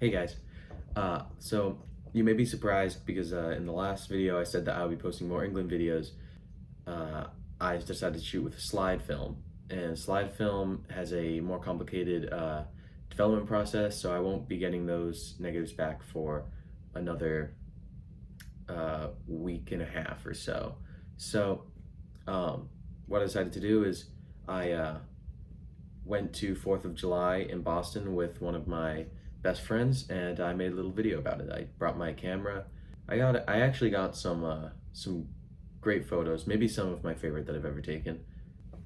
Hey guys, so you may be surprised because in the last video I said that I'll be posting more England videos. I decided to shoot with slide film, and slide film has a more complicated development process, so I won't be getting those negatives back for another week and a half or so. So what I decided to do is I went to 4th of July in Boston with one of my best friends, and I made a little video about it. I brought my camera. I actually got some great photos, maybe some of my favorite that I've ever taken.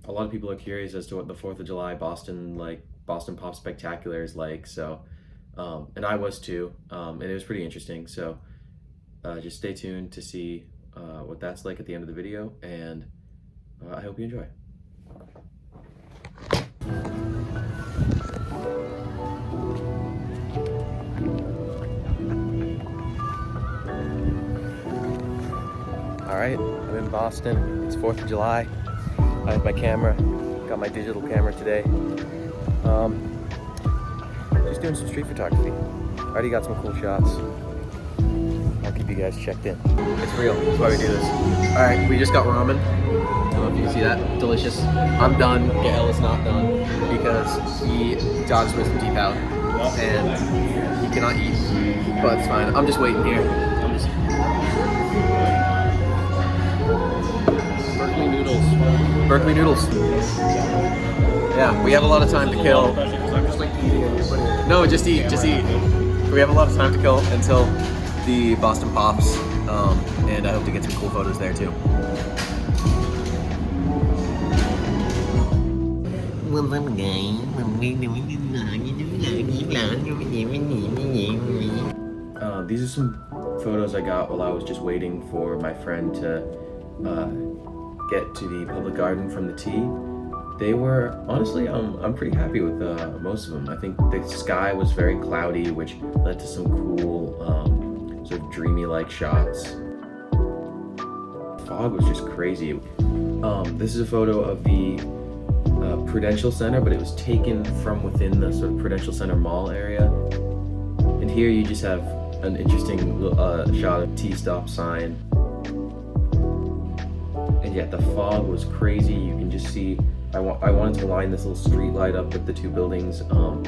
A lot of people are curious as to what the 4th of July Boston Pop Spectacular is like, so and I was too, and it was pretty interesting. So just stay tuned to see what that's like at the end of the video, and I hope you enjoy. All right, I'm in Boston. It's 4th of July. I have my camera. Got my digital camera today. Just doing some street photography. Already got some cool shots. I'll keep you guys checked in. It's real. That's why we do this. All right, we just got ramen. I don't know if you can see that. Delicious. I'm done. Gael is not done because he got his wisdom teeth out and he cannot eat. But it's fine. I'm just waiting here. Berkeley noodles. Yeah, we have a lot of time to kill. No, just eat. We have a lot of time to kill until the Boston Pops, and I hope to get some cool photos there too. These are some photos I got while I was just waiting for my friend to get to the public garden from the tee. They were, honestly, I'm pretty happy with most of them. I think the sky was very cloudy, which led to some cool, sort of dreamy-like shots. Fog was just crazy. This is a photo of the Prudential Center, but it was taken from within the sort of Prudential Center Mall area. And here you just have an interesting shot of T-stop sign. And yet the fog was crazy. You can just see, I wanted to line this little street light up with the two buildings. On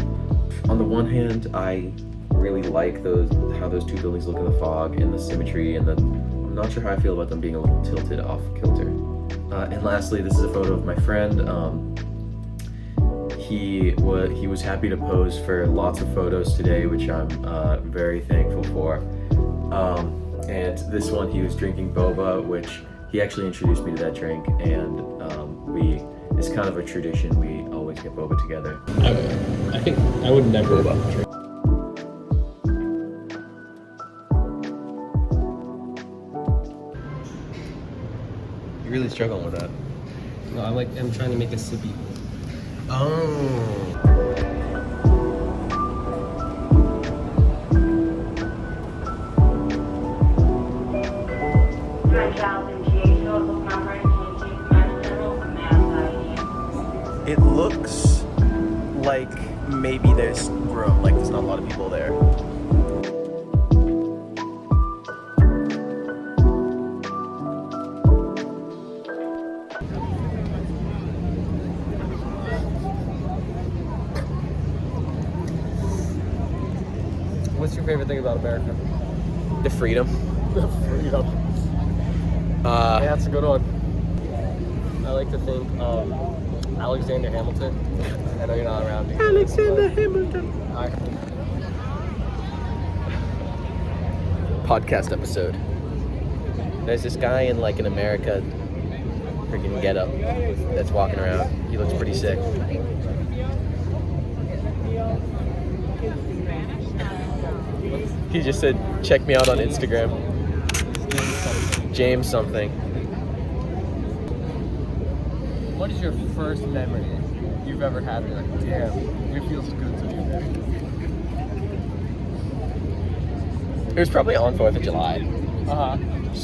the one hand, I really like how those two buildings look in the fog and the symmetry, and I'm not sure how I feel about them being a little tilted off kilter. And lastly, this is a photo of my friend. He was happy to pose for lots of photos today, which I'm very thankful for. And this one, he was drinking boba, which he actually introduced me to that drink, and it's kind of a tradition. We always get boba together. I think I would never drink. You're really struggling with that. No, I'm trying to make a sippy. Oh. It looks like maybe there's room, like there's not a lot of people there. What's your favorite thing about America? The freedom. The freedom. Yeah, that's a good one. I like to think Alexander Hamilton. I know you're not around. Alexander Hamilton. Podcast episode. There's this guy in an America freaking getup that's walking around. He looks pretty sick. He just said, check me out on Instagram. James something. What is your first memory you've ever had? You're like, damn, it feels good to be there. It was probably on 4th of July.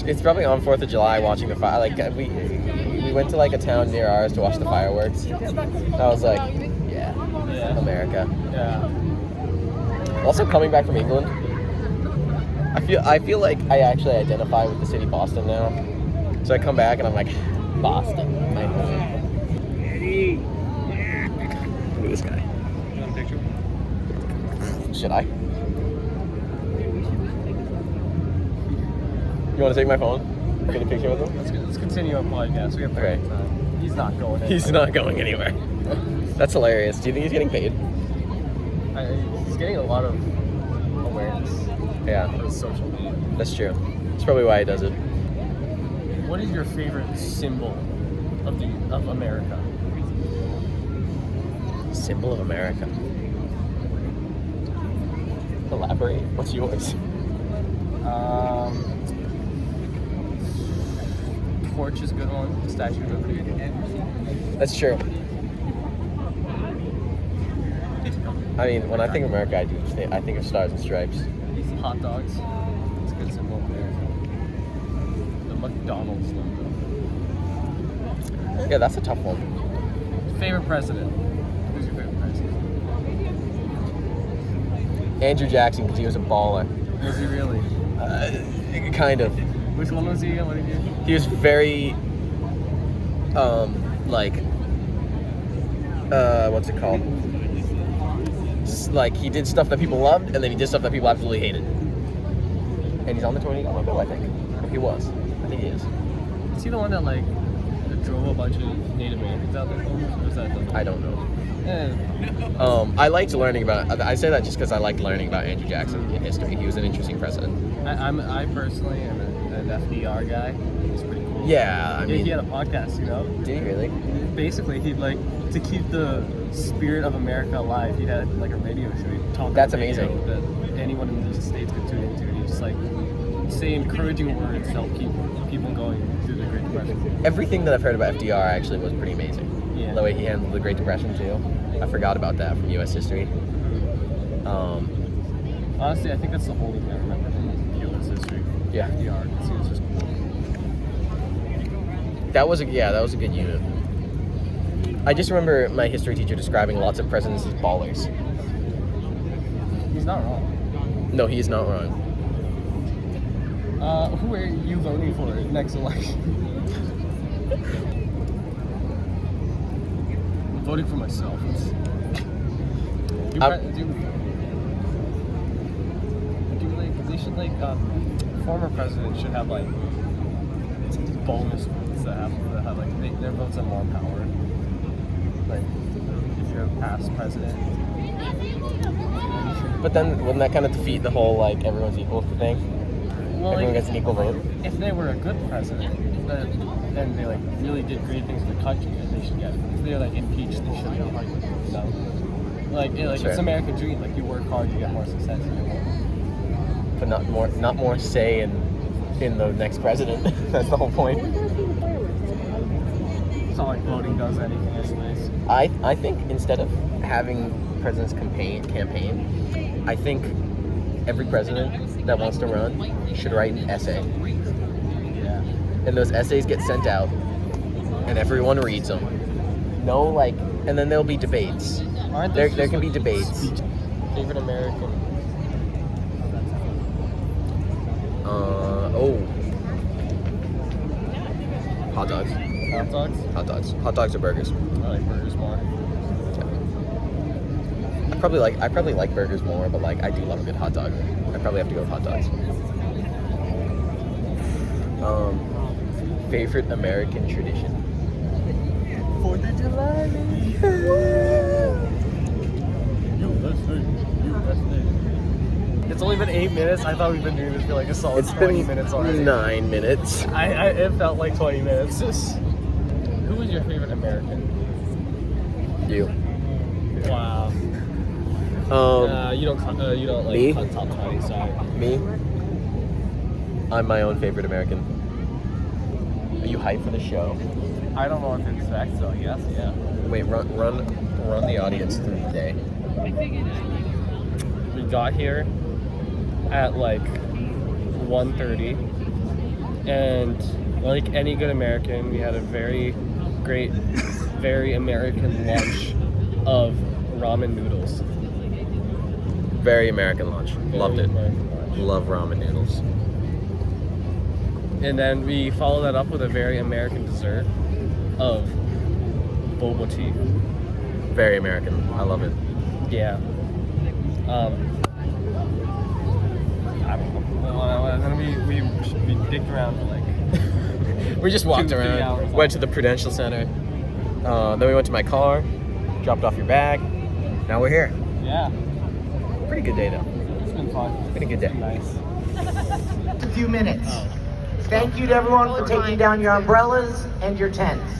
It's probably on 4th of July watching the fire. We went to a town near ours to watch the fireworks. I was like, yeah. America. Yeah. Also, coming back from England, I feel like I actually identify with the city Boston now. So I come back and I'm like, Boston, my home. Look at this guy. You want a picture? Should I? You want to take my phone? Get a picture with him? Let's continue our podcast. We have plenty of time. He's not going anywhere. He's not going anywhere. That's hilarious. Do you think he's getting paid? He's getting a lot of awareness Yeah, for his social media. that's true. That's probably why he does it. What is your favorite symbol of America? Symbol of America. Elaborate. What's yours? Torch is a good one. The Statue of Liberty. That's true. I mean, when I think of America, I think of Stars and Stripes. Hot dogs. It's a good symbol of America. The McDonald's logo. Yeah, that's a tough one. Favorite president? Who's your favorite president? Andrew Jackson, because he was a baller. Was he really? Kind of. Which one was he? What did he do? He was very, what's it called? Like, he did stuff that people loved, and then he did stuff that people absolutely hated. And he's on the 20-dollar bill, I think. Or he was. I think he is. Is he the one that drove a bunch of Native Americans out there? Or was that the... I don't know. Eh, I liked learning about. I say that just because I liked learning about Andrew Jackson in history. He was an interesting president. I personally am an FDR guy. He's pretty cool. Yeah, I mean, he had a podcast, you know. did he really? Basically, he'd to keep the spirit of America alive. He'd had a radio show. He'd talk. That's on the radio amazing. That anyone in the states could tune into. And he'd just say encouraging words to help keep people going through the Great Depression. Everything that I've heard about FDR actually was pretty amazing. Yeah. The way he handled the Great Depression too. I forgot about that from U.S. history. Honestly, I think that's the only thing I remember from U.S. history. Yeah. FDR, because he was just cool. That was a good unit. I just remember my history teacher describing lots of presidents as ballers. He's not wrong. No, he is not wrong. Who are you voting for next election? I'm voting for myself. Former presidents should have bonus votes that have their votes have more power. Like if you're a past president. But then wouldn't that kind of defeat the whole everyone's equal thing? Well, Everyone gets an equal vote. If they were a good president, then they really did great things for the country, then they should get it. If they're impeached, they shouldn't. You know? It's Sure. American dream. You work hard, you get more success. You get more. But not more say in the next president. That's the whole point. It's not like voting does anything. It's nice. I think instead of having presidents campaign, I think every president that wants to run should write an essay. Yeah. And those essays get sent out, and everyone reads them. No, and then there'll be debates. Aren't There those can be just, debates. Favorite American. Hot dogs. Hot dogs? Hot dogs. Hot dogs or burgers. I like burgers more. I probably like burgers more, but I do love a good hot dog. I probably have to go with hot dogs. Favorite American tradition. 4th of July. USA. It's only been 8 minutes. I thought we've been doing this for a solid 20 minutes already. 9 minutes. It felt like 20 minutes. Who was your favorite American? You. Wow. You don't like Me? top 20, sorry. Me? I'm my own favorite American. Are you hyped for the show? I don't know if it's sex, so yes, yeah. Wait, run the audience through the day. We got here at 1:30, and like any good American, we had a very great, very American lunch of ramen noodles. Very American lunch. Loved it. American lunch. Love ramen noodles. And then we follow that up with a very American dessert of boba tea. Very American. I love it. Yeah. I don't know. And then we dicked around for like We just walked 2-3 around, hours. went to the Prudential Center, then we went to my car, dropped off your bag. Now we're here. yeah. Pretty good day though. It's been fun. Pretty good day. Nice. A few minutes. Thank you to everyone for taking down your umbrellas and your tents.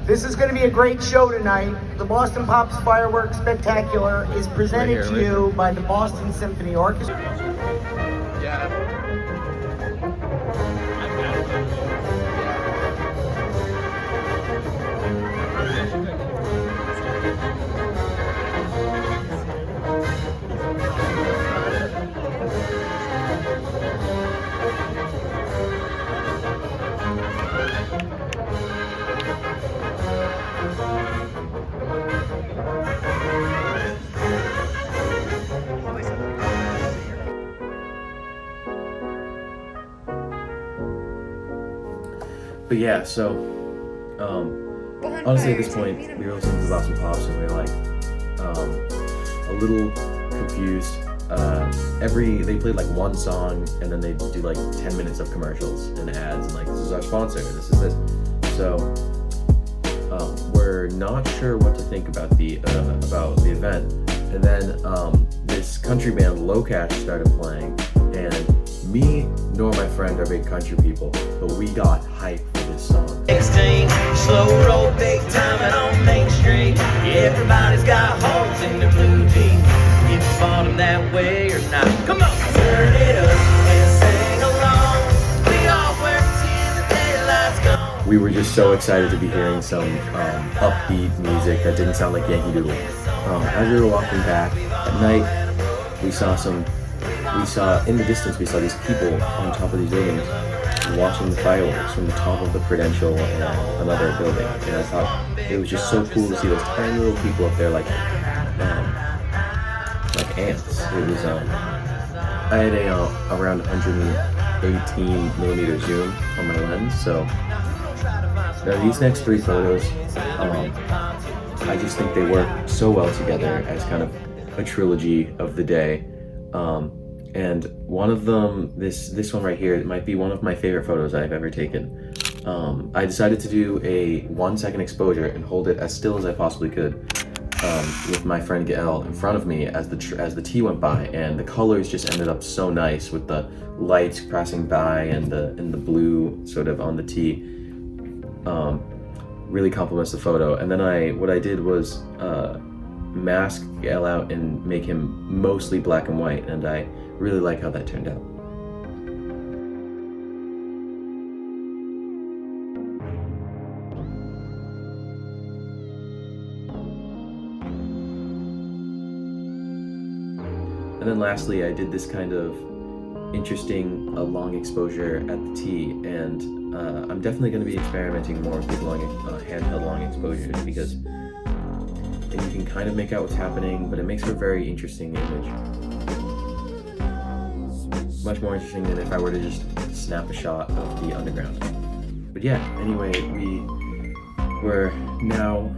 This is going to be a great show tonight. The Boston Pops Fireworks Spectacular is presented to you by the Boston Symphony Orchestra. But yeah, so honestly, at this point, we were listening to the Boston Pops, and we were like a little confused. They played like one song, and then they do like 10 minutes of commercials and ads, and like, this is our sponsor, this is this. So we're not sure what to think about the event. And then this country band Low Cash started playing, and me nor my friend are big country people, but we got hyped for this song. 16, slow roll, big timing on Main Street. Everybody's got holes in their blue jeans. If you bought them that way or not, come on, turn it up and sing along. We all work till the daylight's gone. We were just so excited to be hearing some upbeat music that didn't sound like Yankee Doodle. As we were walking back at night, we saw in the distance, we saw these people on top of these buildings watching the fireworks from the top of the Prudential and another building. And I thought it was just so cool to see those tiny little people up there like ants. It was, I had a around 118 millimeter zoom on my lens, so now these next 3 photos, I just think they work so well together as kind of a trilogy of the day. And one of them, this one right here, it might be one of my favorite photos I've ever taken. I decided to do a 1-second exposure and hold it as still as I possibly could with my friend Gael in front of me as the tea went by, and the colors just ended up so nice with the lights passing by and the blue sort of on the tea. Really complements the photo. And then what I did was mask Gael out and make him mostly black and white, and I really like how that turned out. And then lastly, I did this kind of interesting long exposure at the T, and I'm definitely going to be experimenting more with these handheld long exposures, because you can kind of make out what's happening, but it makes for a very interesting image. Much more interesting than if I were to just snap a shot of the underground. But yeah, anyway, we were now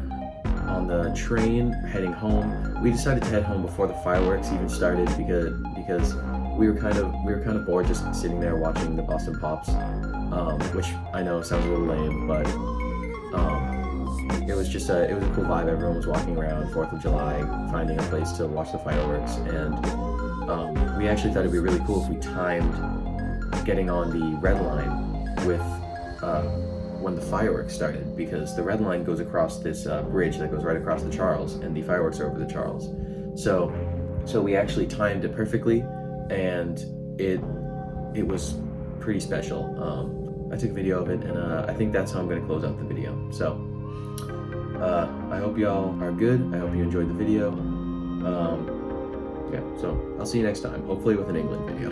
on the train heading home. We decided to head home before the fireworks even started because we were kind of bored just sitting there watching the Boston Pops, which I know sounds a little lame, but it was a cool vibe. Everyone was walking around 4th of July, finding a place to watch the fireworks, and we actually thought it'd be really cool if we timed getting on the red line with when the fireworks started, because the red line goes across this bridge that goes right across the Charles, and the fireworks are over the Charles. So we actually timed it perfectly, and it was pretty special. I took a video of it, and I think that's how I'm going to close out the video. So I hope y'all are good. I hope you enjoyed the video. Yeah, so I'll see you next time, hopefully with an England video.